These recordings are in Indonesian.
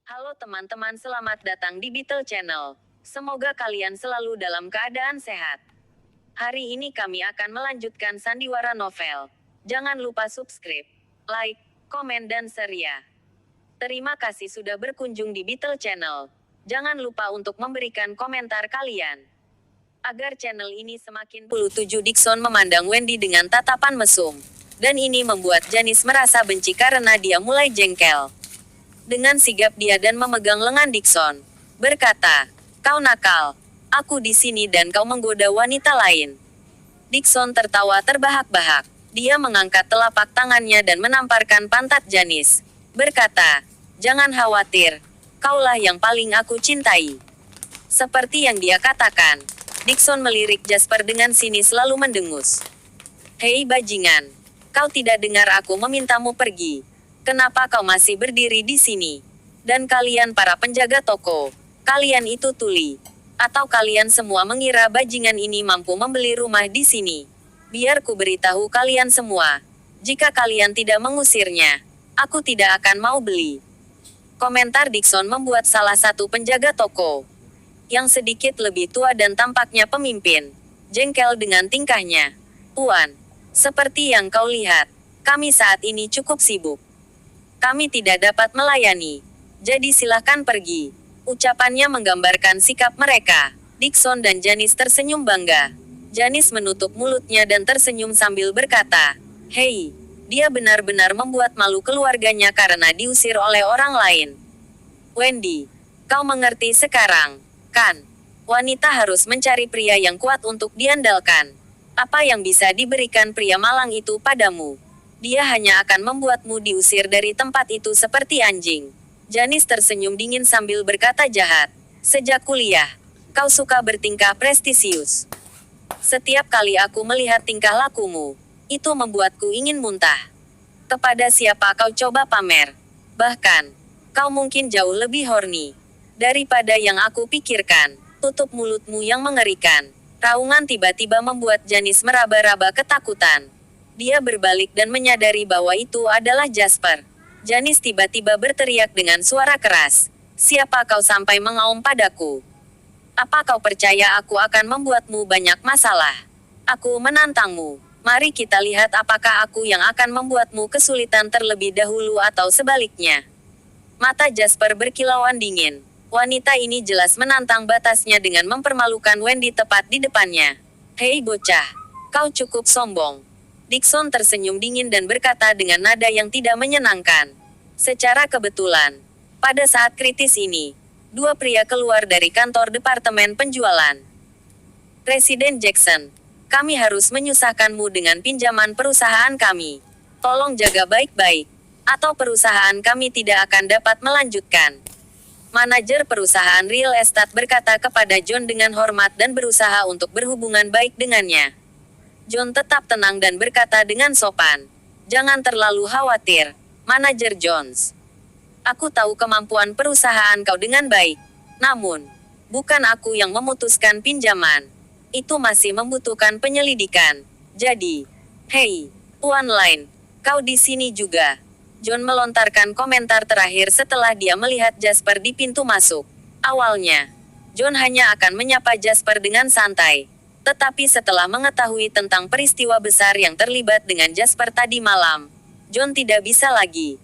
Halo teman-teman, selamat datang di Beetle Channel. Semoga kalian selalu dalam keadaan sehat. Hari ini kami akan melanjutkan sandiwara novel. Jangan lupa subscribe, like, komen dan share ya. Terima kasih sudah berkunjung di Beetle Channel. Jangan lupa untuk memberikan komentar kalian. Agar channel ini semakin 27 Dixon memandang Wendy dengan tatapan mesum. Dan ini membuat Janice merasa benci karena dia mulai jengkel. Dengan sigap dia dan memegang lengan Dixon. Berkata, "Kau nakal. Aku di sini dan kau menggoda wanita lain." Dixon tertawa terbahak-bahak. Dia mengangkat telapak tangannya dan menamparkan pantat Janice. Berkata, "Jangan khawatir. Kaulah yang paling aku cintai." Seperti yang dia katakan, Dixon melirik Jasper dengan sinis lalu mendengus. "Hei bajingan. Kau tidak dengar aku memintamu pergi. Kenapa kau masih berdiri di sini? Dan kalian para penjaga toko, kalian itu tuli. Atau kalian semua mengira bajingan ini mampu membeli rumah di sini? Biar ku beritahu kalian semua. Jika kalian tidak mengusirnya, aku tidak akan mau beli." Komentar Dixon membuat salah satu penjaga toko, yang sedikit lebih tua dan tampaknya pemimpin, jengkel dengan tingkahnya. "Puan, seperti yang kau lihat, kami saat ini cukup sibuk. Kami tidak dapat melayani. Jadi silahkan pergi." Ucapannya menggambarkan sikap mereka. Dixon dan Janice tersenyum bangga. Janice menutup mulutnya dan tersenyum sambil berkata, "Hei, dia benar-benar membuat malu keluarganya karena diusir oleh orang lain." "Wendy, kau mengerti sekarang, kan? Wanita harus mencari pria yang kuat untuk diandalkan. Apa yang bisa diberikan pria malang itu padamu? Dia hanya akan membuatmu diusir dari tempat itu seperti anjing." Janice tersenyum dingin sambil berkata jahat. "Sejak kuliah, kau suka bertingkah prestisius. Setiap kali aku melihat tingkah lakumu, itu membuatku ingin muntah. Kepada siapa kau coba pamer? Bahkan, kau mungkin jauh lebih horny daripada yang aku pikirkan." "Tutup mulutmu yang mengerikan." Raungan tiba-tiba membuat Janice meraba-raba ketakutan. Dia berbalik dan menyadari bahwa itu adalah Jasper. Janice tiba-tiba berteriak dengan suara keras, "Siapa kau sampai mengaum padaku? Apa kau percaya aku akan membuatmu banyak masalah? Aku menantangmu. Mari kita lihat apakah aku yang akan membuatmu kesulitan terlebih dahulu atau sebaliknya." Mata Jasper berkilauan dingin. Wanita ini jelas menantang batasnya dengan mempermalukan Wendy tepat di depannya. "Hei bocah, kau cukup sombong." Dixon tersenyum dingin dan berkata dengan nada yang tidak menyenangkan. Secara kebetulan, pada saat kritis ini, dua pria keluar dari kantor departemen penjualan. "Presiden Jackson, kami harus menyusahkanmu dengan pinjaman perusahaan kami. Tolong jaga baik-baik, atau perusahaan kami tidak akan dapat melanjutkan." Manajer perusahaan real estate berkata kepada John dengan hormat dan berusaha untuk berhubungan baik dengannya. John tetap tenang dan berkata dengan sopan, "Jangan terlalu khawatir, Manajer Jones. Aku tahu kemampuan perusahaan kau dengan baik. Namun, bukan aku yang memutuskan pinjaman. Itu masih membutuhkan penyelidikan. Jadi, hei, Tuan Lain, kau di sini juga." John melontarkan komentar terakhir setelah dia melihat Jasper di pintu masuk. Awalnya, John hanya akan menyapa Jasper dengan santai. Tetapi setelah mengetahui tentang peristiwa besar yang terlibat dengan Jasper tadi malam, John tidak bisa lagi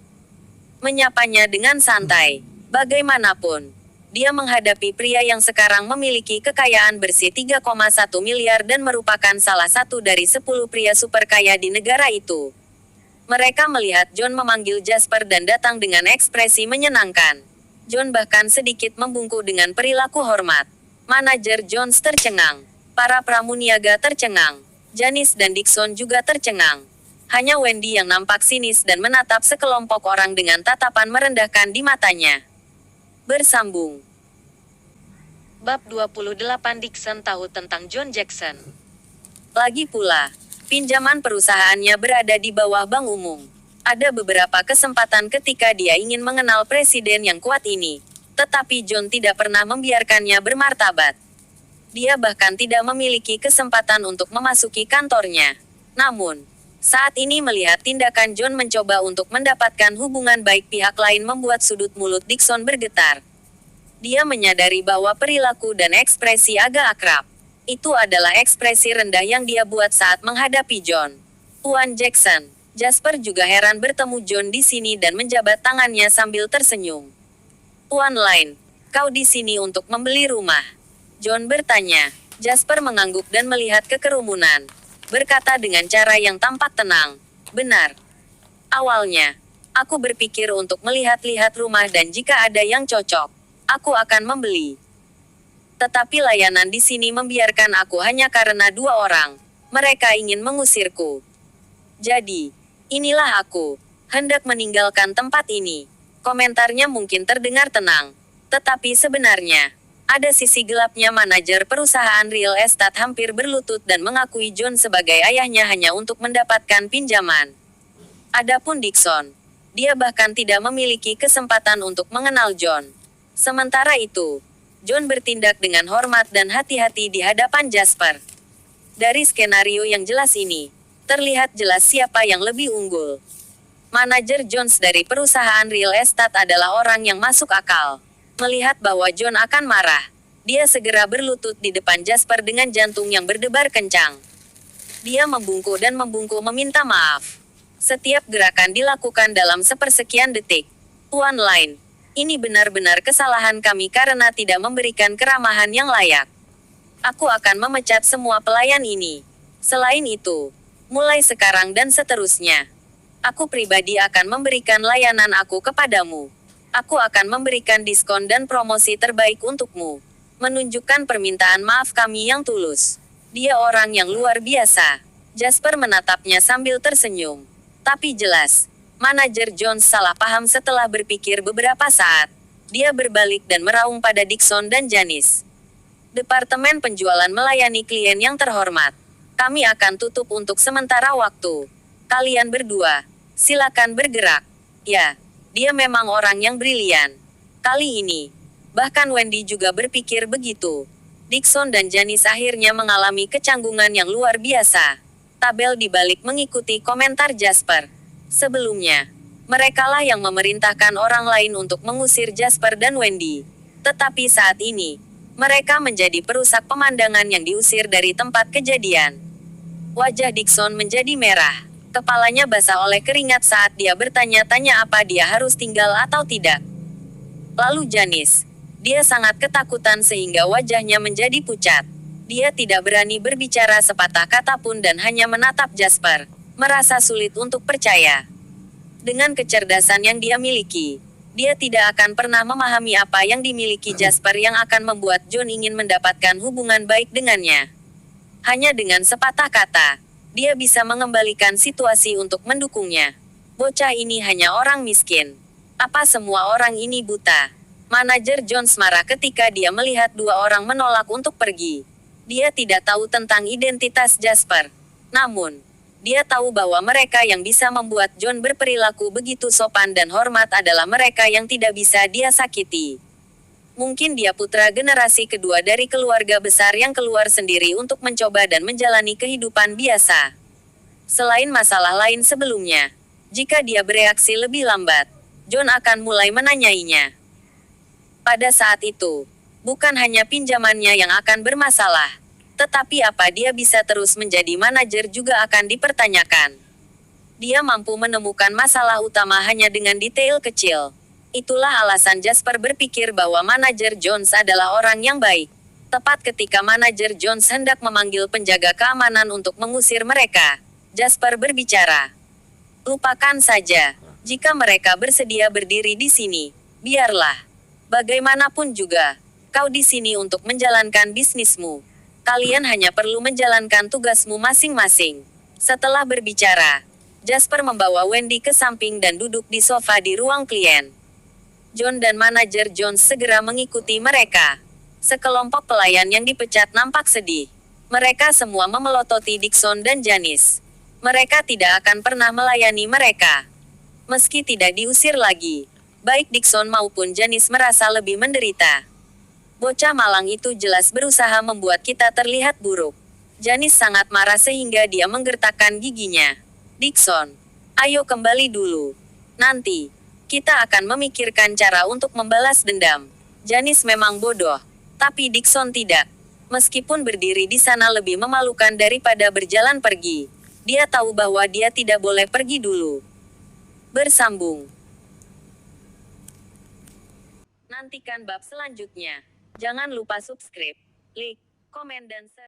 menyapanya dengan santai. Bagaimanapun, dia menghadapi pria yang sekarang memiliki kekayaan bersih 3,1 miliar dan merupakan salah satu dari 10 pria super kaya di negara itu. Mereka melihat John memanggil Jasper dan datang dengan ekspresi menyenangkan. John bahkan sedikit membungkuk dengan perilaku hormat. Manajer Jones tercengang. Para pramuniaga tercengang. Janice dan Dixon juga tercengang. Hanya Wendy yang nampak sinis dan menatap sekelompok orang dengan tatapan merendahkan di matanya. Bersambung. Bab 28 Dixon tahu tentang John Jackson. Lagi pula, pinjaman perusahaannya berada di bawah bank umum. Ada beberapa kesempatan ketika dia ingin mengenal presiden yang kuat ini. Tetapi John tidak pernah membiarkannya bermartabat. Dia bahkan tidak memiliki kesempatan untuk memasuki kantornya. Namun, Saat ini melihat tindakan John mencoba untuk mendapatkan hubungan baik pihak lain membuat sudut mulut Dixon bergetar. Dia menyadari bahwa perilaku dan ekspresi agak akrab. Itu adalah ekspresi rendah yang dia buat saat menghadapi John. Tuan Jackson, Jasper juga heran bertemu John di sini dan menjabat tangannya sambil tersenyum. Tuan Lane, kau di sini untuk membeli rumah? John bertanya. Jasper mengangguk dan melihat ke kerumunan. Berkata dengan cara yang tampak tenang. Benar. Awalnya, aku berpikir untuk melihat-lihat rumah dan jika ada yang cocok, aku akan membeli. Tetapi layanan di sini membiarkan aku hanya karena 2 orang. Mereka ingin mengusirku. Jadi, inilah aku. Hendak meninggalkan tempat ini. Komentarnya mungkin terdengar tenang. Tetapi sebenarnya, ada sisi gelapnya. Manajer perusahaan real estate hampir berlutut dan mengakui John sebagai ayahnya hanya untuk mendapatkan pinjaman. Adapun Dixon, dia bahkan tidak memiliki kesempatan untuk mengenal John. Sementara itu, John bertindak dengan hormat dan hati-hati di hadapan Jasper. Dari skenario yang jelas ini, terlihat jelas siapa yang lebih unggul. Manajer Jones dari perusahaan real estate adalah orang yang masuk akal. Melihat bahwa John akan marah, dia segera berlutut di depan Jasper dengan jantung yang berdebar kencang. Dia membungkuk dan membungkuk meminta maaf. Setiap gerakan dilakukan dalam sepersekian detik. Tuan Lane, ini benar-benar kesalahan kami karena tidak memberikan keramahan yang layak. Aku akan memecat semua pelayan ini. Selain itu, mulai sekarang dan seterusnya, aku pribadi akan memberikan layanan aku kepadamu. Aku akan memberikan diskon dan promosi terbaik untukmu. Menunjukkan permintaan maaf kami yang tulus. Dia orang yang luar biasa. Jasper menatapnya sambil tersenyum. Tapi jelas, manajer Jones salah paham setelah berpikir beberapa saat. Dia berbalik dan meraung pada Dixon dan Janice. Departemen penjualan melayani klien yang terhormat. Kami akan tutup untuk sementara waktu. Kalian berdua, silakan bergerak. Ya. Dia memang orang yang brilian. Kali ini, bahkan Wendy juga berpikir begitu. Dixon dan Janice akhirnya mengalami kecanggungan yang luar biasa. Tabel di balik mengikuti komentar Jasper. Sebelumnya, merekalah yang memerintahkan orang lain untuk mengusir Jasper dan Wendy. Tetapi saat ini, mereka menjadi perusak pemandangan yang diusir dari tempat kejadian. Wajah Dixon menjadi merah. Kepalanya basah oleh keringat saat dia bertanya-tanya apa dia harus tinggal atau tidak. Lalu Janice. Dia sangat ketakutan sehingga wajahnya menjadi pucat. Dia tidak berani berbicara sepatah kata pun dan hanya menatap Jasper. Merasa sulit untuk percaya. Dengan kecerdasan yang dia miliki, dia tidak akan pernah memahami apa yang dimiliki Jasper yang akan membuat John ingin mendapatkan hubungan baik dengannya. Hanya dengan sepatah kata, dia bisa mengembalikan situasi untuk mendukungnya. Bocah ini hanya orang miskin. Apa semua orang ini buta? Manajer Jones marah ketika dia melihat 2 orang menolak untuk pergi. Dia tidak tahu tentang identitas Jasper. Namun, dia tahu bahwa mereka yang bisa membuat John berperilaku begitu sopan dan hormat adalah mereka yang tidak bisa dia sakiti. Mungkin dia putra generasi kedua dari keluarga besar yang keluar sendiri untuk mencoba dan menjalani kehidupan biasa. Selain masalah lain sebelumnya, jika dia bereaksi lebih lambat, John akan mulai menanyainya. Pada saat itu, bukan hanya pinjamannya yang akan bermasalah, tetapi apa dia bisa terus menjadi manajer juga akan dipertanyakan. Dia mampu menemukan masalah utama hanya dengan detail kecil. Itulah alasan Jasper berpikir bahwa manajer Jones adalah orang yang baik. Tepat ketika manajer Jones hendak memanggil penjaga keamanan untuk mengusir mereka, Jasper berbicara. Lupakan saja. Jika mereka bersedia berdiri di sini, biarlah. Bagaimanapun juga, kau di sini untuk menjalankan bisnismu. Kalian hanya perlu menjalankan tugasmu masing-masing. Setelah berbicara, Jasper membawa Wendy ke samping dan duduk di sofa di ruang klien. John dan manajer Jones segera mengikuti mereka. Sekelompok pelayan yang dipecat nampak sedih. Mereka semua memelototi Dixon dan Janice. Mereka tidak akan pernah melayani mereka. Meski tidak diusir lagi, baik Dixon maupun Janice merasa lebih menderita. Bocah malang itu jelas berusaha membuat kita terlihat buruk. Janice sangat marah sehingga dia menggertakkan giginya. Dixon, ayo kembali dulu. Nanti, kita akan memikirkan cara untuk membalas dendam. Janice memang bodoh, tapi Dixon tidak. Meskipun berdiri di sana lebih memalukan daripada berjalan pergi, dia tahu bahwa dia tidak boleh pergi dulu. Bersambung. Nantikan bab selanjutnya. Jangan lupa subscribe, like, komen dan share.